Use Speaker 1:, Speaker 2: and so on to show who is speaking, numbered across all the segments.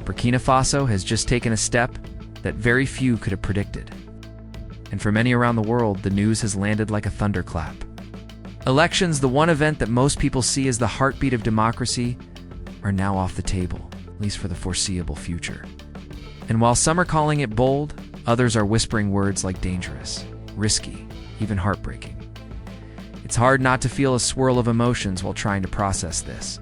Speaker 1: Burkina Faso has just taken a step that very few could have predicted. And for many around the world, the news has landed like a thunderclap. Elections, the one event that most people see as the heartbeat of democracy, are now off the table, at least for the foreseeable future. And while some are calling it bold, others are whispering words like dangerous, risky, even heartbreaking. It's hard not to feel a swirl of emotions while trying to process this.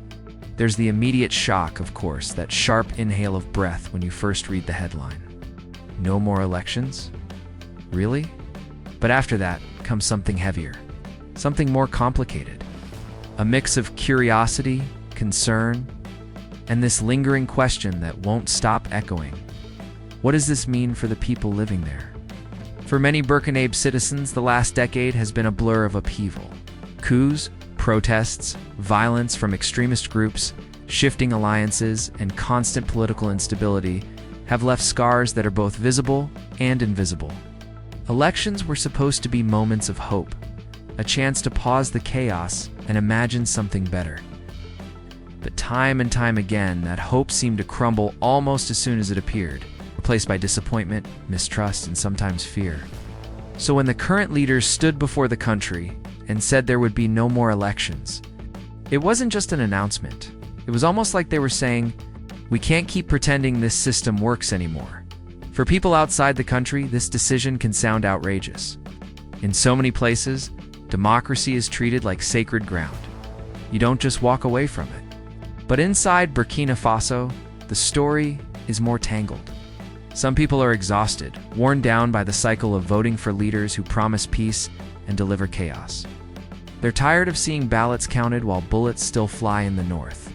Speaker 1: There's the immediate shock, of course, that sharp inhale of breath when you first read the headline. No more elections? Really? But after that comes something heavier, something more complicated. A mix of curiosity, concern, and this lingering question that won't stop echoing. What does this mean for the people living there? For many Burkinabe citizens, the last decade has been a blur of upheaval. Coups, protests, violence from extremist groups, shifting alliances, and constant political instability have left scars that are both visible and invisible. Elections were supposed to be moments of hope, a chance to pause the chaos and imagine something better. But time and time again, that hope seemed to crumble almost as soon as it appeared, replaced by disappointment, mistrust, and sometimes fear. So when the current leaders stood before the country and said there would be no more elections, it wasn't just an announcement. It was almost like they were saying, we can't keep pretending this system works anymore. For people outside the country, this decision can sound outrageous. In so many places, democracy is treated like sacred ground. You don't just walk away from it. But inside Burkina Faso, the story is more tangled. Some people are exhausted, worn down by the cycle of voting for leaders who promise peace and deliver chaos. They're tired of seeing ballots counted while bullets still fly in the north.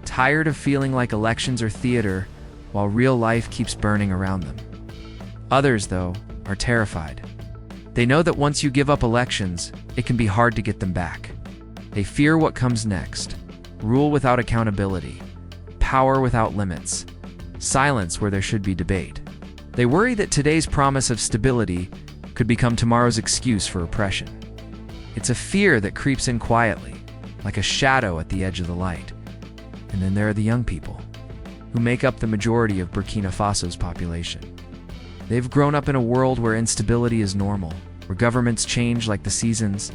Speaker 1: Tired of feeling like elections are theater while real life keeps burning around them. Others, though, are terrified. They know that once you give up elections, it can be hard to get them back. They fear what comes next: rule without accountability, power without limits, silence where there should be debate. They worry that today's promise of stability could become tomorrow's excuse for oppression. It's a fear that creeps in quietly, like a shadow at the edge of the light. And then there are the young people, who make up the majority of Burkina Faso's population. They've grown up in a world where instability is normal, where governments change like the seasons,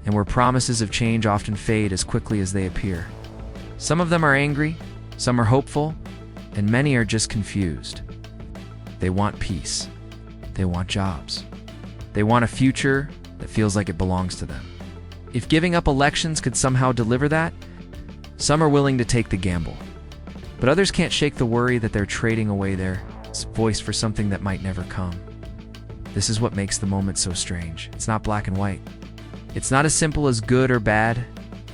Speaker 1: and where promises of change often fade as quickly as they appear. Some of them are angry, some are hopeful, and many are just confused. They want peace. They want jobs. They want a future that feels like it belongs to them. If giving up elections could somehow deliver that, some are willing to take the gamble. But others can't shake the worry that they're trading away their voice for something that might never come. This is what makes the moment so strange. It's not black and white. It's not as simple as good or bad.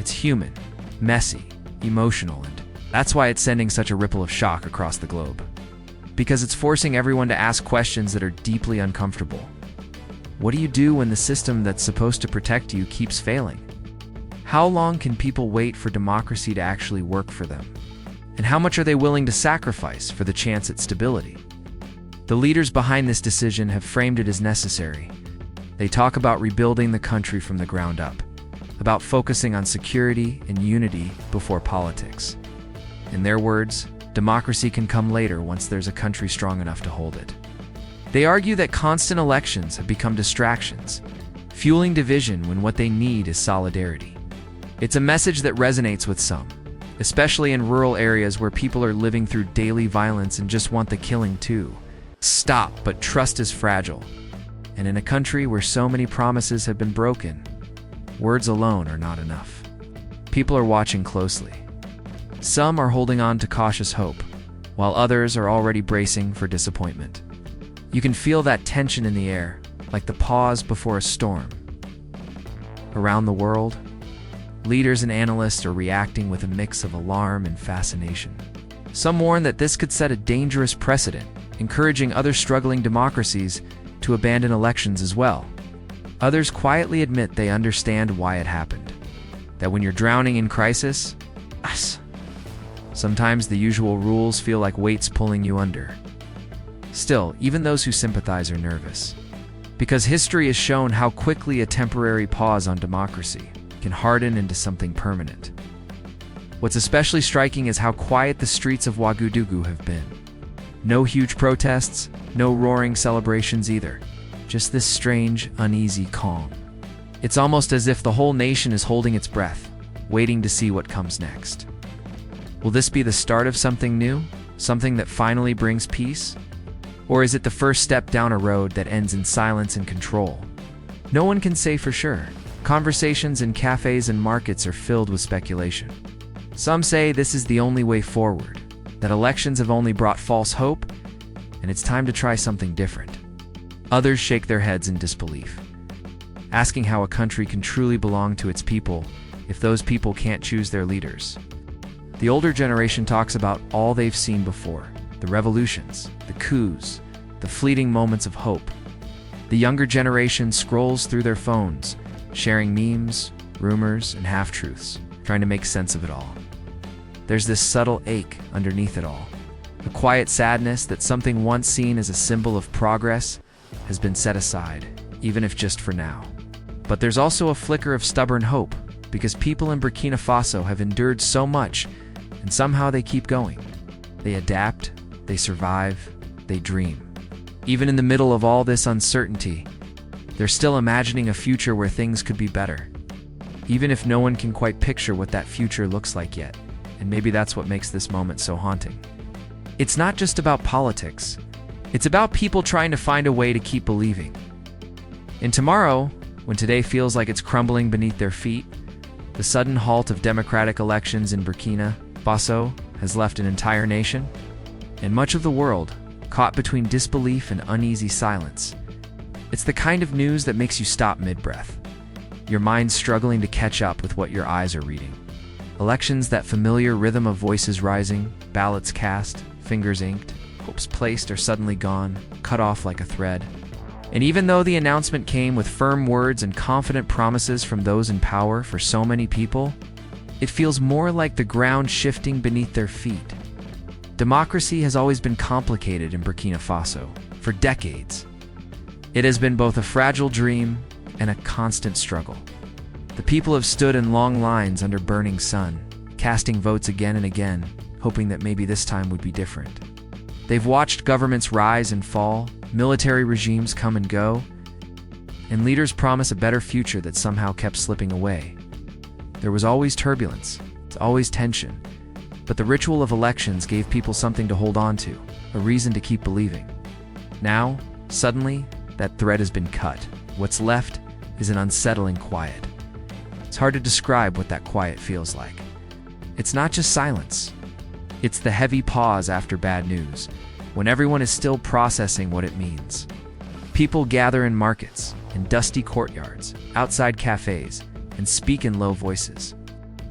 Speaker 1: It's human, messy, emotional, and that's why it's sending such a ripple of shock across the globe. Because it's forcing everyone to ask questions that are deeply uncomfortable. What do you do when the system that's supposed to protect you keeps failing? How long can people wait for democracy to actually work for them? And how much are they willing to sacrifice for the chance at stability? The leaders behind this decision have framed it as necessary. They talk about rebuilding the country from the ground up, about focusing on security and unity before politics. In their words, democracy can come later once there's a country strong enough to hold it. They argue that constant elections have become distractions, fueling division when what they need is solidarity. It's a message that resonates with some, especially in rural areas where people are living through daily violence and just want the killing to stop, but trust is fragile. And in a country where so many promises have been broken, words alone are not enough. People are watching closely. Some are holding on to cautious hope, while others are already bracing for disappointment. You can feel that tension in the air, like the pause before a storm. Around the world, leaders and analysts are reacting with a mix of alarm and fascination. Some warn that this could set a dangerous precedent, encouraging other struggling democracies to abandon elections as well. Others quietly admit they understand why it happened. That when you're drowning in crisis, sometimes the usual rules feel like weights pulling you under. Still, even those who sympathize are nervous, because history has shown how quickly a temporary pause on democracy can harden into something permanent. What's especially striking is how quiet the streets of Ouagadougou have been. No huge protests, no roaring celebrations either. Just this strange, uneasy calm. It's almost as if the whole nation is holding its breath, waiting to see what comes next. Will this be the start of something new? Something that finally brings peace? Or is it the first step down a road that ends in silence and control? No one can say for sure. Conversations in cafes and markets are filled with speculation. Some say this is the only way forward, that elections have only brought false hope, and it's time to try something different. Others shake their heads in disbelief, asking how a country can truly belong to its people if those people can't choose their leaders. The older generation talks about all they've seen before, the revolutions, the coups, the fleeting moments of hope. The younger generation scrolls through their phones, sharing memes, rumors, and half-truths, trying to make sense of it all. There's this subtle ache underneath it all, a quiet sadness that something once seen as a symbol of progress has been set aside, even if just for now. But there's also a flicker of stubborn hope, because people in Burkina Faso have endured so much, and somehow they keep going. They adapt, they survive, they dream. Even in the middle of all this uncertainty, they're still imagining a future where things could be better, even if no one can quite picture what that future looks like yet. And maybe that's what makes this moment so haunting. It's not just about politics. It's about people trying to find a way to keep believing. And tomorrow, when today feels like it's crumbling beneath their feet, the sudden halt of democratic elections in Burkina Faso has left an entire nation, and much of the world, caught between disbelief and uneasy silence. It's the kind of news that makes you stop mid-breath, your mind struggling to catch up with what your eyes are reading. Elections, that familiar rhythm of voices rising, ballots cast, fingers inked, hopes placed are suddenly gone, cut off like a thread. And even though the announcement came with firm words and confident promises from those in power for so many people, it feels more like the ground shifting beneath their feet. Democracy has always been complicated in Burkina Faso, for decades. It has been both a fragile dream and a constant struggle. The people have stood in long lines under burning sun, casting votes again and again, hoping that maybe this time would be different. They've watched governments rise and fall, military regimes come and go, and leaders promise a better future that somehow kept slipping away. There was always turbulence, always tension, but the ritual of elections gave people something to hold on to, a reason to keep believing. Now, suddenly, that thread has been cut. What's left is an unsettling quiet. It's hard to describe what that quiet feels like. It's not just silence. It's the heavy pause after bad news, when everyone is still processing what it means. People gather in markets, in dusty courtyards, outside cafes, and speak in low voices.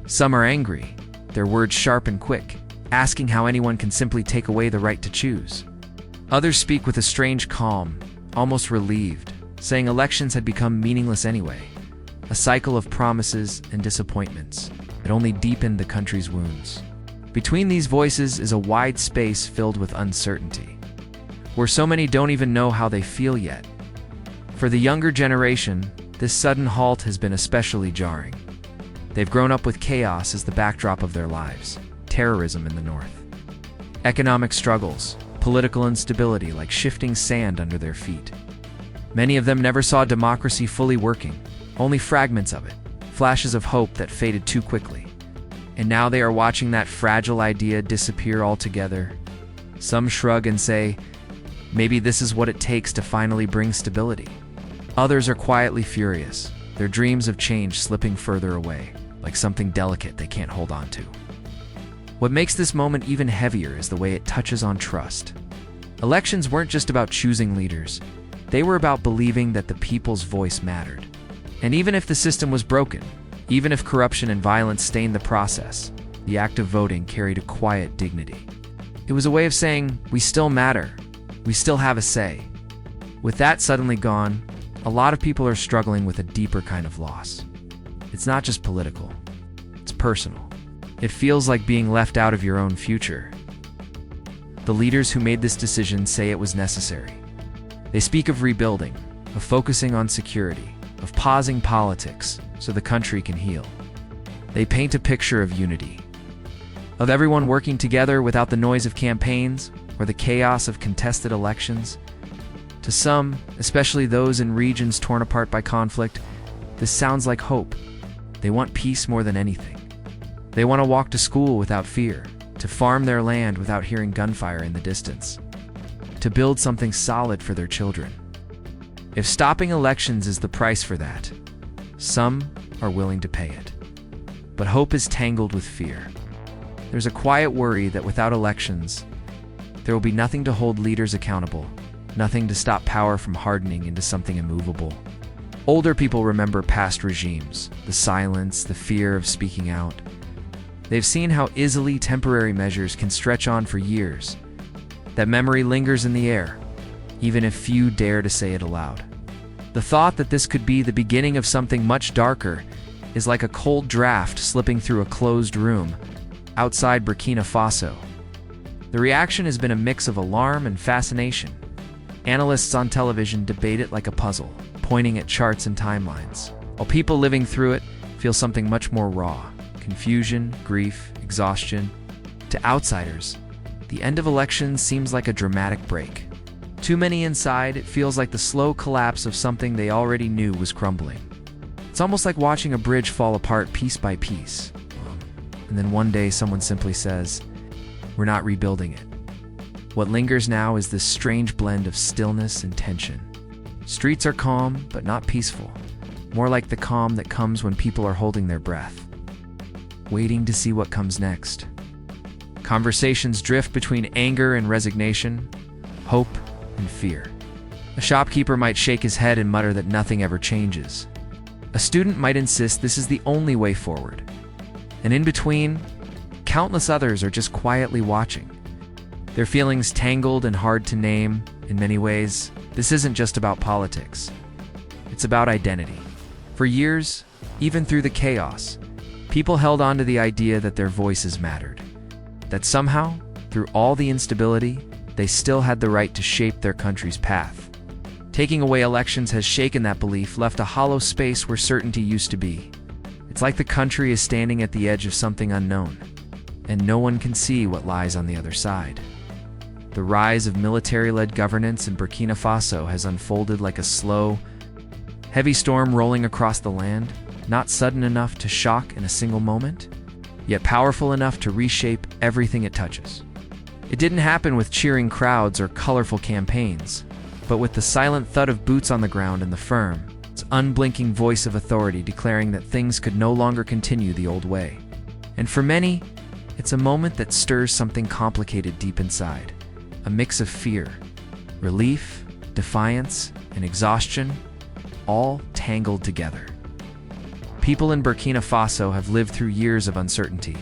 Speaker 1: Some are angry, their words sharp and quick, asking how anyone can simply take away the right to choose. Others speak with a strange calm, almost relieved, saying elections had become meaningless anyway, a cycle of promises and disappointments that only deepened the country's wounds. Between these voices is a wide space filled with uncertainty, where so many don't even know how they feel yet. For the younger generation, this sudden halt has been especially jarring. They've grown up with chaos as the backdrop of their lives, terrorism in the north, economic struggles, political instability like shifting sand under their feet. Many of them never saw democracy fully working, only fragments of it, flashes of hope that faded too quickly. And now they are watching that fragile idea disappear altogether. Some shrug and say, maybe this is what it takes to finally bring stability. Others are quietly furious, their dreams of change slipping further away, like something delicate they can't hold on to. What makes this moment even heavier is the way it touches on trust. Elections weren't just about choosing leaders, they were about believing that the people's voice mattered. And even if the system was broken, even if corruption and violence stained the process, the act of voting carried a quiet dignity. It was a way of saying, we still matter, we still have a say. With that suddenly gone, a lot of people are struggling with a deeper kind of loss. It's not just political, it's personal. It feels like being left out of your own future. The leaders who made this decision say it was necessary. They speak of rebuilding, of focusing on security, of pausing politics so the country can heal. They paint a picture of unity. of everyone working together without the noise of campaigns or the chaos of contested elections. To some, especially those in regions torn apart by conflict, this sounds like hope. They want peace more than anything. They want to walk to school without fear, to farm their land without hearing gunfire in the distance, to build something solid for their children. If stopping elections is the price for that, some are willing to pay it. But hope is tangled with fear. There's a quiet worry that without elections, there will be nothing to hold leaders accountable, nothing to stop power from hardening into something immovable. Older people remember past regimes, the silence, the fear of speaking out. They've seen how easily temporary measures can stretch on for years. That memory lingers in the air, even if few dare to say it aloud. The thought that this could be the beginning of something much darker is like a cold draft slipping through a closed room outside Burkina Faso. The reaction has been a mix of alarm and fascination. Analysts on television debate it like a puzzle, pointing at charts and timelines, while people living through it feel something much more raw: confusion, grief, exhaustion. To outsiders, the end of elections seems like a dramatic break. Too many inside, it feels like the slow collapse of something they already knew was crumbling. It's almost like watching a bridge fall apart piece by piece. And then one day someone simply says, "We're not rebuilding it." What lingers now is this strange blend of stillness and tension. Streets are calm, but not peaceful. More like the calm that comes when people are holding their breath, waiting to see what comes next. Conversations drift between anger and resignation, hope and fear. A shopkeeper might shake his head and mutter that nothing ever changes. A student might insist this is the only way forward. And in between, countless others are just quietly watching. Their feelings tangled and hard to name. In many ways, this isn't just about politics. It's about identity. For years, even through the chaos, people held on to the idea that their voices mattered. That somehow, through all the instability, they still had the right to shape their country's path. Taking away elections has shaken that belief, left a hollow space where certainty used to be. It's like the country is standing at the edge of something unknown, and no one can see what lies on the other side. The rise of military-led governance in Burkina Faso has unfolded like a slow, heavy storm rolling across the land, not sudden enough to shock in a single moment, yet powerful enough to reshape everything it touches. It didn't happen with cheering crowds or colorful campaigns, but with the silent thud of boots on the ground and the firm, its unblinking voice of authority declaring that things could no longer continue the old way. And for many, it's a moment that stirs something complicated deep inside. A mix of fear, relief, defiance, and exhaustion, all tangled together. People in Burkina Faso have lived through years of uncertainty.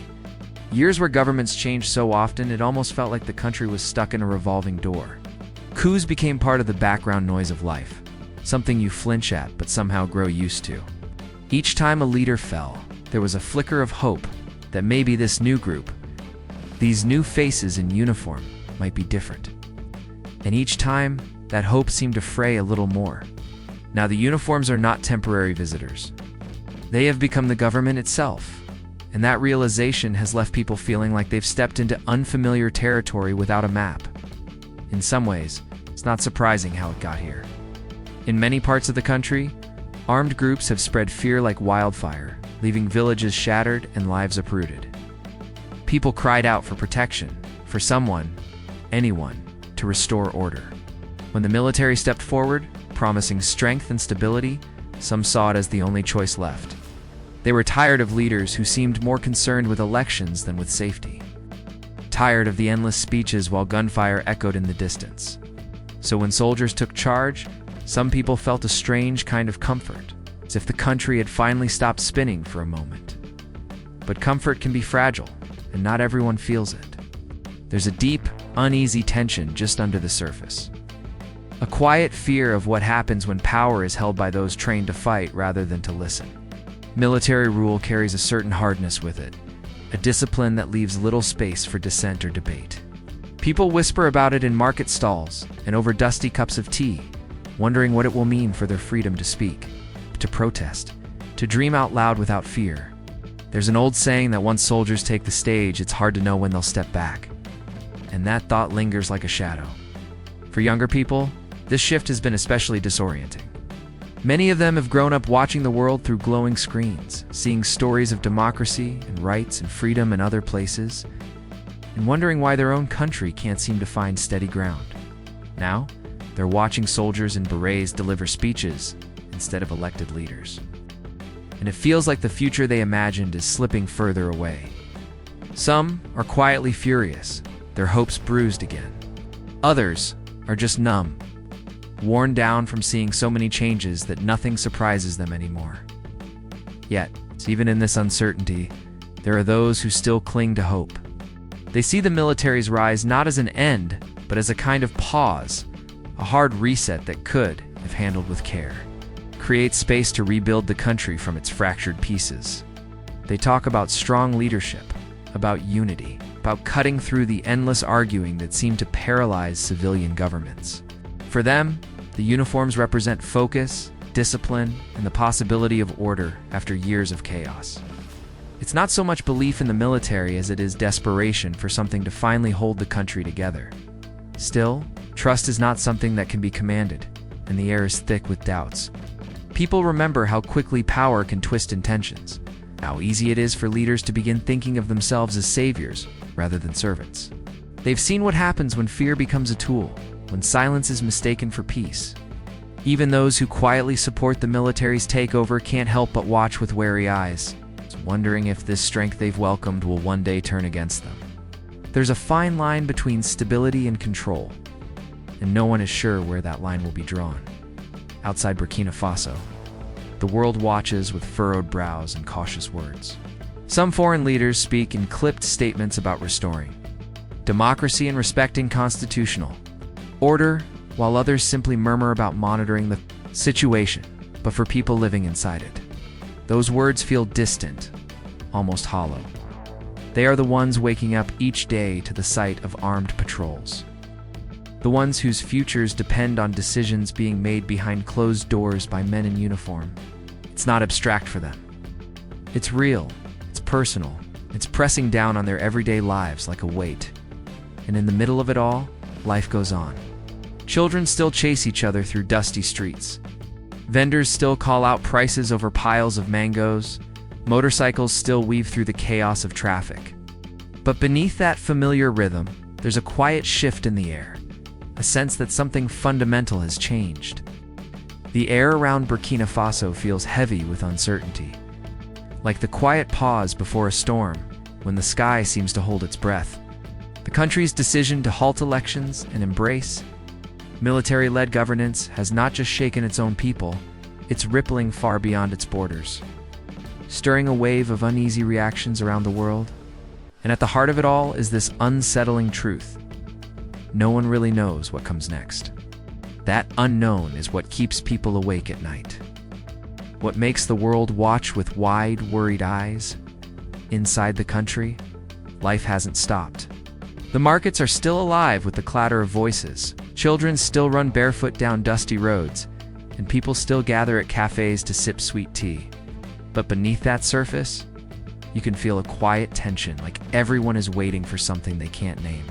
Speaker 1: Years where governments changed so often it almost felt like the country was stuck in a revolving door. Coups became part of the background noise of life, something you flinch at but somehow grow used to. Each time a leader fell, there was a flicker of hope that maybe this new group, these new faces in uniform, might be different. And each time, that hope seemed to fray a little more. Now the uniforms are not temporary visitors. They have become the government itself, and that realization has left people feeling like they've stepped into unfamiliar territory without a map. In some ways, it's not surprising how it got here. In many parts of the country, armed groups have spread fear like wildfire, leaving villages shattered and lives uprooted. People cried out for protection, for someone, anyone, to restore order. When the military stepped forward, promising strength and stability, some saw it as the only choice left. They were tired of leaders who seemed more concerned with elections than with safety. Tired of the endless speeches while gunfire echoed in the distance. So when soldiers took charge, some people felt a strange kind of comfort, as if the country had finally stopped spinning for a moment. But comfort can be fragile, and not everyone feels it. There's a deep, uneasy tension just under the surface. A quiet fear of what happens when power is held by those trained to fight rather than to listen. Military rule carries a certain hardness with it, a discipline that leaves little space for dissent or debate. People whisper about it in market stalls and over dusty cups of tea, wondering what it will mean for their freedom to speak, to protest, to dream out loud without fear. There's an old saying that once soldiers take the stage, it's hard to know when they'll step back. And that thought lingers like a shadow. For younger people, this shift has been especially disorienting. Many of them have grown up watching the world through glowing screens, seeing stories of democracy and rights and freedom in other places, and wondering why their own country can't seem to find steady ground. Now, they're watching soldiers in berets deliver speeches instead of elected leaders. And it feels like the future they imagined is slipping further away. Some are quietly furious, their hopes bruised again. Others are just numb, worn down from seeing so many changes that nothing surprises them anymore. Yet, even in this uncertainty, there are those who still cling to hope. They see the military's rise not as an end, but as a kind of pause, a hard reset that could, if handled with care, create space to rebuild the country from its fractured pieces. They talk about strong leadership, about unity, about cutting through the endless arguing that seemed to paralyze civilian governments. For them, the uniforms represent focus, discipline, and the possibility of order after years of chaos. It's not so much belief in the military as it is desperation for something to finally hold the country together. Still, trust is not something that can be commanded, and the air is thick with doubts. People remember how quickly power can twist intentions, how easy it is for leaders to begin thinking of themselves as saviors rather than servants. They've seen what happens when fear becomes a tool, when silence is mistaken for peace. Even those who quietly support the military's takeover can't help but watch with wary eyes, wondering if this strength they've welcomed will one day turn against them. There's a fine line between stability and control, and no one is sure where that line will be drawn. Outside Burkina Faso, the world watches with furrowed brows and cautious words. Some foreign leaders speak in clipped statements about restoring democracy and respecting constitutional order, while others simply murmur about monitoring the situation, but for people living inside it, those words feel distant, almost hollow. They are the ones waking up each day to the sight of armed patrols. The ones whose futures depend on decisions being made behind closed doors by men in uniform. It's not abstract for them. It's real, it's personal, it's pressing down on their everyday lives like a weight. And in the middle of it all, life goes on. Children still chase each other through dusty streets. Vendors still call out prices over piles of mangoes. Motorcycles still weave through the chaos of traffic. But beneath that familiar rhythm, there's a quiet shift in the air, a sense that something fundamental has changed. The air around Burkina Faso feels heavy with uncertainty, like the quiet pause before a storm when the sky seems to hold its breath. The country's decision to halt elections and embrace military-led governance has not just shaken its own people, it's rippling far beyond its borders, stirring a wave of uneasy reactions around the world. And at the heart of it all is this unsettling truth: no one really knows what comes next. That unknown is what keeps people awake at night, what makes the world watch with wide, worried eyes. Inside the country, life hasn't stopped. The markets are still alive with the clatter of voices. Children still run barefoot down dusty roads, and people still gather at cafes to sip sweet tea. But beneath that surface, you can feel a quiet tension, like everyone is waiting for something they can't name.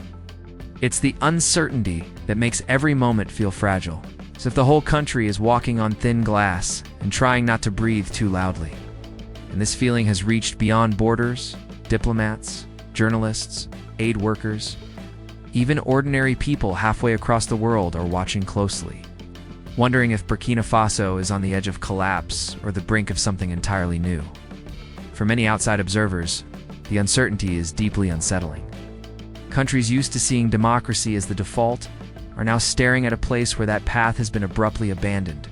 Speaker 1: It's the uncertainty that makes every moment feel fragile, as if the whole country is walking on thin glass and trying not to breathe too loudly. And this feeling has reached beyond borders. Diplomats, journalists, aid workers, even ordinary people halfway across the world are watching closely, wondering if Burkina Faso is on the edge of collapse or the brink of something entirely new. For many outside observers, the uncertainty is deeply unsettling. Countries used to seeing democracy as the default are now staring at a place where that path has been abruptly abandoned,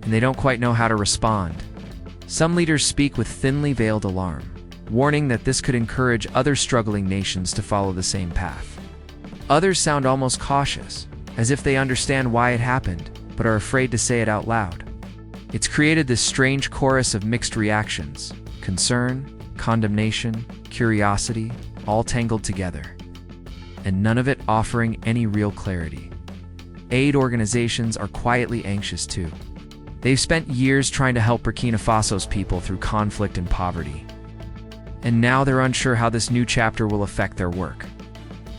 Speaker 1: and they don't quite know how to respond. Some leaders speak with thinly veiled alarm, warning that this could encourage other struggling nations to follow the same path. Others sound almost cautious, as if they understand why it happened, but are afraid to say it out loud. It's created this strange chorus of mixed reactions: concern, condemnation, curiosity, all tangled together, and none of it offering any real clarity. Aid organizations are quietly anxious too. They've spent years trying to help Burkina Faso's people through conflict and poverty. and now they're unsure how this new chapter will affect their work.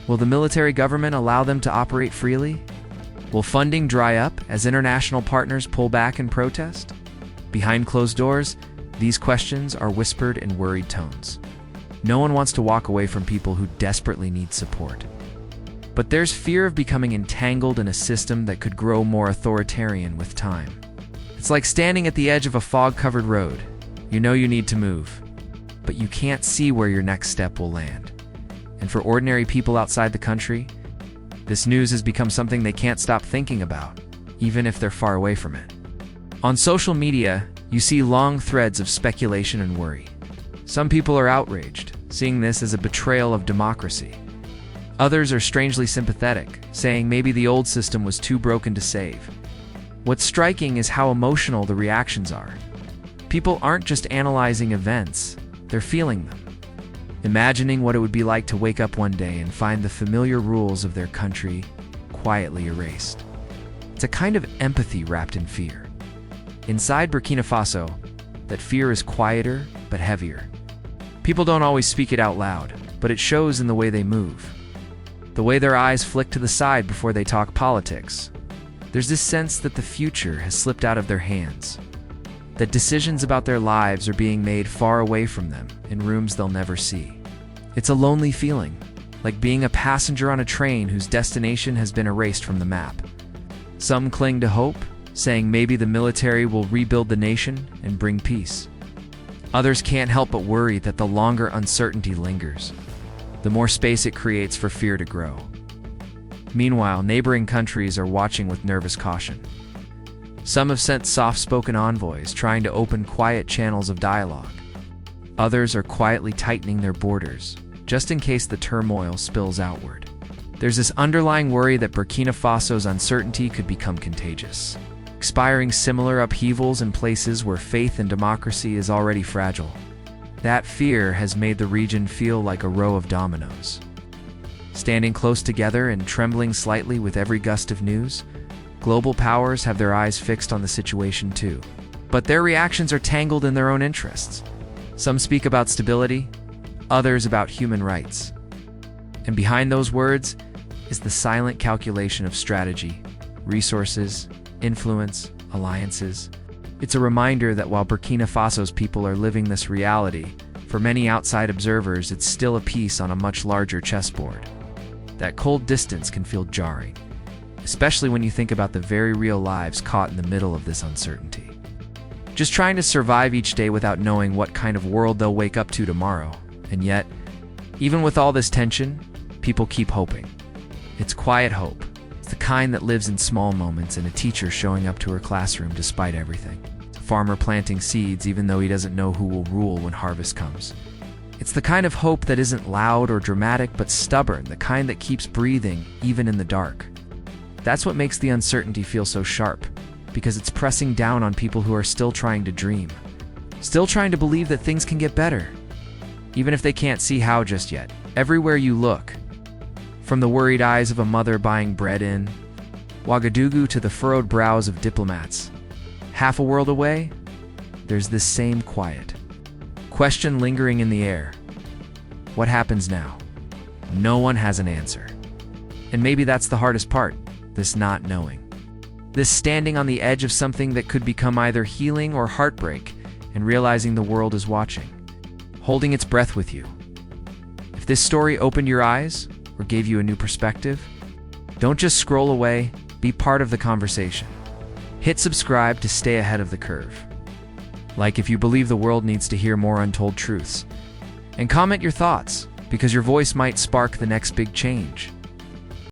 Speaker 1: Will the military government allow them to operate freely? Will funding dry up as international partners pull back in protest? Behind closed doors, these questions are whispered in worried tones. No one wants to walk away from people who desperately need support. But there's fear of becoming entangled in a system that could grow more authoritarian with time. It's like standing at the edge of a fog-covered road. You know you need to move, but you can't see where your next step will land. And for ordinary people outside the country, this news has become something they can't stop thinking about, even if they're far away from it. On social media, you see long threads of speculation and worry. Some people are outraged, seeing this as a betrayal of democracy. Others are strangely sympathetic, saying maybe the old system was too broken to save. What's striking is how emotional the reactions are. People aren't just analyzing events, they're feeling them. Imagining what it would be like to wake up one day and find the familiar rules of their country quietly erased. It's a kind of empathy wrapped in fear. Inside Burkina Faso, that fear is quieter but heavier. People don't always speak it out loud, but it shows in the way they move. The way their eyes flick to the side before they talk politics. There's this sense that the future has slipped out of their hands. That decisions about their lives are being made far away from them, in rooms they'll never see. It's a lonely feeling, like being a passenger on a train whose destination has been erased from the map. Some cling to hope, saying maybe the military will rebuild the nation and bring peace. Others can't help but worry that the longer uncertainty lingers, the more space it creates for fear to grow. Meanwhile, neighboring countries are watching with nervous caution. Some have sent soft-spoken envoys trying to open quiet channels of dialogue. Others are quietly tightening their borders, just in case the turmoil spills outward. There's this underlying worry that Burkina Faso's uncertainty could become contagious, inspiring similar upheavals in places where faith in democracy is already fragile. That fear has made the region feel like a row of dominoes. Standing close together and trembling slightly with every gust of news, global powers have their eyes fixed on the situation too. But their reactions are tangled in their own interests. Some speak about stability, others about human rights. And behind those words is the silent calculation of strategy, resources, influence, alliances. It's a reminder that while Burkina Faso's people are living this reality, for many outside observers it's still a piece on a much larger chessboard. That cold distance can feel jarring, especially when you think about the very real lives caught in the middle of this uncertainty. Just trying to survive each day without knowing what kind of world they'll wake up to tomorrow. And yet, even with all this tension, people keep hoping. It's quiet hope. It's the kind that lives in small moments, and a teacher showing up to her classroom despite everything. It's a farmer planting seeds even though he doesn't know who will rule when harvest comes. It's the kind of hope that isn't loud or dramatic but stubborn, the kind that keeps breathing even in the dark. That's what makes the uncertainty feel so sharp, because it's pressing down on people who are still trying to dream, still trying to believe that things can get better, even if they can't see how just yet. Everywhere you look, from the worried eyes of a mother buying bread in Ouagadougou to the furrowed brows of diplomats, half a world away, there's this same quiet question lingering in the air. What happens now? No one has an answer. And maybe that's the hardest part, this not knowing. This standing on the edge of something that could become either healing or heartbreak, and realizing the world is watching, holding its breath with you. If this story opened your eyes or gave you a new perspective, don't just scroll away, be part of the conversation. Hit subscribe to stay ahead of the curve. Like if you believe the world needs to hear more untold truths. And comment your thoughts, because your voice might spark the next big change.